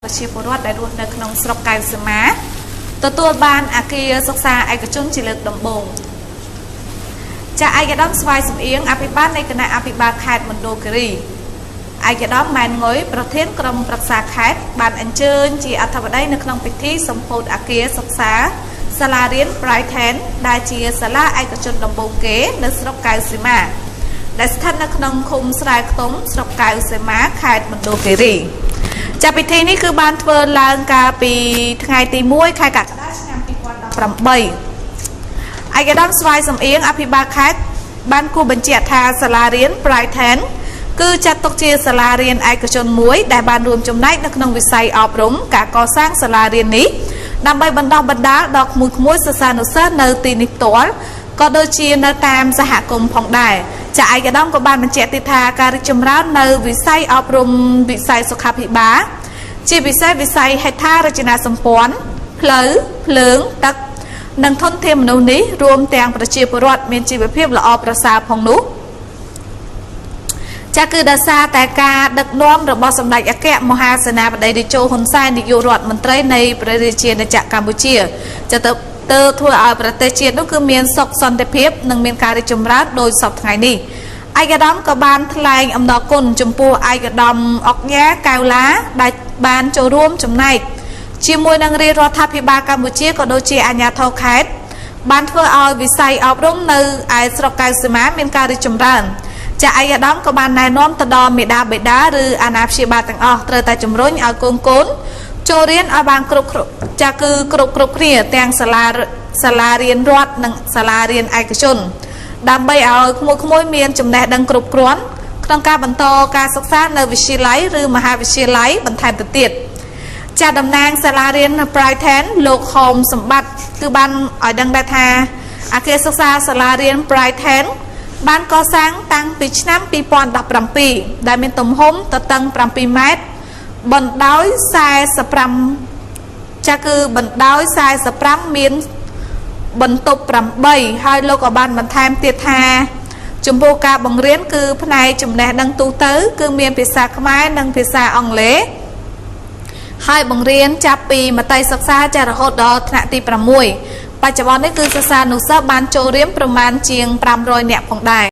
ប្រជាពលរដ្ឋដែលរស់នៅក្នុងស្រុកកៅសមាទទួលបានអគារសិក្សាឯកជនជាលើកដំបូងចាឯកឧត្តមស្វាយសំអៀងអភិបាលនៃគណៈអភិបាលខេត្តមណ្ឌលគិរីឯកឧត្តមម៉ែនងុយប្រធានក្រុមប្រឹក្សាខេត្តបានអញ្ជើញជាអធិបតីនៅក្នុងពិធីសម្ពោធអគារសិក្សាសាលារៀន Brighton ដែលជាសាលាឯកជនដំបូងគេនៅស្រុកកៅសមាដែលស្ថិតនៅក្នុងឃុំស្រែខ្ទុំស្រុកកៅសមាខេត្តមណ្ឌលគិរីចាពិធីនេះគឺបានធ្វើឡើងកាលពីថ្ងៃទី1ខែកក្កដាឆ្នាំ2018ឯកឧត្តមស្វាយសំអៀងអភិបាលខេត្តបានគូបញ្ជាក់ថាសាលារៀន Brighton គឺចាត់ទុកជាសាលារៀនឯកជនមួយដែលបានរួមចំណែកនៅក្នុងវិស័យអប់រំការកសាងសាលារៀននេះដើម្បីបណ្ដុះបណ្ដាលដល់ក្មួយសិស្សានុសិស្សនៅទីនេះផ្ទាល់ក៏ដូចជានៅតាមសហគមន៍ផងដែរចាឯកឧត្តមក៏បានបញ្ជាក់ទៀតថាការរីកចម្រើននៅវិស័យអប់រំវិស័យសុខាភិបាលជាពិសេសវិស័យហេដ្ឋារចនាសម្ព័ន្ធផ្លូវភ្លើងទឹកនិងធនធានមនុស្សនេះរួមទាំងប្រជាពលរដ្ឋមានជីវភាពល្អប្រសើរផងនោះចាគឺដោយសារតែការដឹកនាំរបស់សម្ដេចអគ្គមហាសេនាបតីតេជោហ៊ុនសែននាយករដ្ឋមន្ត្រីនៃព្រះរាជាណាចក្រកម្ពុជាចាទៅធ្វើឲ្យប្រទេសជាតិនោះគឺមានសុខសន្តិភាពនិងមានការរីកចម្រើនដោយសពថ្ងៃនេះឯកឧត្តមក៏បានថ្លែងអំណរគុណចំពោះឯកឧត្តមអុកញ៉ាកៅឡាដែលបានចូលរួមចំណែកជាមួយនឹងរាជរដ្ឋាភិបាលកម្ពុជាក៏ដូចជាអាជ្ញាធរខេត្តបានធ្វើឲ្យវិស័យអប់រំនៅឯស្រុកកៅសមាមានការរីកចម្រើនចាឯកឧត្តមក៏បានណែនាំទៅដល់មេដាបេដាឬអាណាព្យាបាលទាំងអស់ត្រូវតែជំរុញឲ្យកូនចូលរៀនឲ្យបានគ្រប់គ្នាទាំងសាលារៀនរដ្ឋនិងសាលារៀនឯកជនដើម្បីឲ្យក្មួយមានចំណេះដឹងគ្រប់គ្រាន់ក្នុងការបន្តការសិក្សានៅវិទ្យាល័យឬមហាវិទ្យាល័យបន្ថែមទៅទៀតចាតំណាងសាលារៀន Brighton លោកហោមសម្បត្តិគឺបានឲ្យដឹងដែរថាអគារសិក្សាសាលារៀន Brighton បានកសាងតាំងពីឆ្នាំ2017ដែលមានទំហំទទឹង7ម៉ែត្របណ្ដោយ45ចាគឺបណ្ដោយ45មានបន្ទប់8ហើយលោកក៏បានបន្ថែមទៀតថាចំពោះការបង្រៀនគឺផ្នែកចំណេះដឹងទូទៅគឺមានភាសាខ្មែរនិងភាសាអង់គ្លេសហើយបង្រៀនចាប់ពីមត្តេយ្យសិក្សាចារហូតដល់ថ្នាក់ទី6បច្ចុប្បន្ននេះគឺសិស្សានុសិស្សបានចូលរៀនប្រមាណជាង500នាក់ផងដែរ